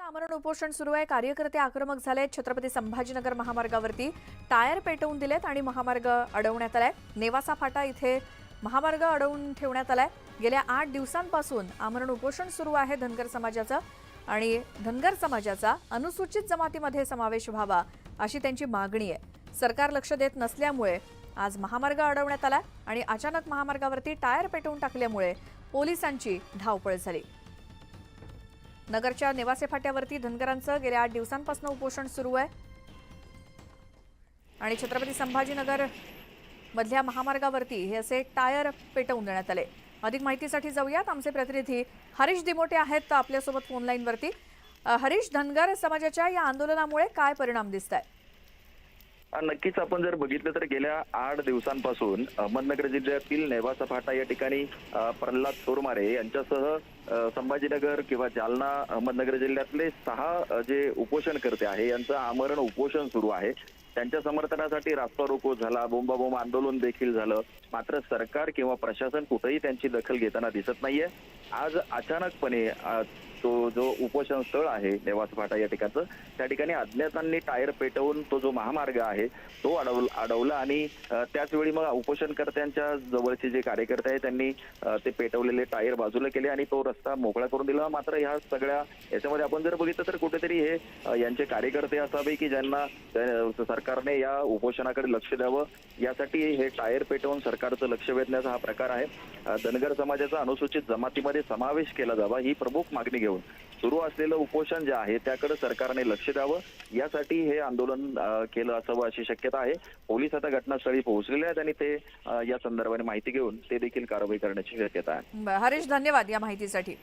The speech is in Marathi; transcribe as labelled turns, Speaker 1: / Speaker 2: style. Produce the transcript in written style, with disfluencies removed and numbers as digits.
Speaker 1: आमरण उपोषण सुरू आहे। कार्यकर्ते आक्रमक झाले। छत्रपती संभाजीनगर महामार्गावरती टायर पेटवून दिलेत आणि महामार्ग अडवण्यात आलाय। नेवासा फाटा इथे महामार्ग अडवून ठेवण्यात आलाय। गेल्या 8 दिवसांपासून आमरण उपोषण सुरू आहे धनगर समाजाचं आणि धनगर समाजाचा अनुसूचित जमातीमध्ये समावेश व्हावा अशी त्यांची मागणी आहे। सरकार लक्ष देत नसल्यामुळे आज महामार्ग अडवण्यात आलाय आणि अचानक महामार्गावरती टायर पेटवून टाकल्यामुळे पोलिसांची धावपळ झाली। नगरच्या नेवासे फाट्यावरती धनगरांचं गेल्या 8 दिवसांपासून उपोषण सुरू आहे आणि छत्रपती संभाजीनगर मधल्या महामार्गावरती हे असे टायर पेटवून देण्यात आले। अधिक माहितीसाठी जाऊयात, आमचे प्रतिनिधी हरीश दिमोटे आहेत आपल्यासोबत फोन लाईनवरती। हरीश, धनगर समाजाच्या या आंदोलनामुळे काय परिणाम दिसतायत?
Speaker 2: नक्कीच आपण जर बघितलं तर गेल्या 8 दिवसांपासून अहमदनगर जिल्ह्यातील नेवासा फाटा या ठिकाणी प्रल्हाद तोरमारे यांच्यासह संभाजीनगर किंवा जालना अहमदनगर जिल्ह्यातले 6 जे उपोषणकर्ते आहे यांचं आमरण उपोषण सुरू आहे। त्यांच्या समर्थनासाठी रास्ता रोको झाला, बोंबाबोंब आंदोलन देखील झालं, मात्र सरकार किंवा प्रशासन कुठेही त्यांची दखल घेताना दिसत नाहीये। आज अचानकपणे तो जो उपोषण स्थळ आहे नेवासा फाटा या ठिकाणचं, त्या ठिकाणी अज्ञातांनी टायर पेटवून तो जो महामार्ग आहे तो अडवला आणि त्याच वेळी मग उपोषणकर्त्यांच्या जवळचे जे कार्यकर्ते आहेत त्यांनी ते पेटवलेले टायर बाजूला केले आणि तो रस्ता मोकळा करून दिला। मात्र ह्या सगळ्या याच्यामध्ये आपण जर बघितलं तर कुठेतरी हे यांचे कार्यकर्ते असावे की ज्यांना सरकारने या उपोषणाकडे लक्ष द्यावं, यासाठी हे टायर पेटवून सरकारचं लक्ष वेधण्याचा हा प्रकार आहे। धनगर समाजाचा अनुसूचित जमातीमध्ये समावेश केला जावा ही प्रमुख मागणी घेऊन सुरू असलेलं उपोषण जे आहे त्याकडे सरकारने लक्ष द्यावं, यासाठी हे आंदोलन केलं असावं अशी शक्यता आहे। पोलीस आता घटनास्थळी पोहोचलेले आहेत आणि ते या संदर्भाने माहिती घेऊन ते देखील कारवाई करण्याची शक्यता आहे।
Speaker 1: हरीश, धन्यवाद या माहितीसाठी।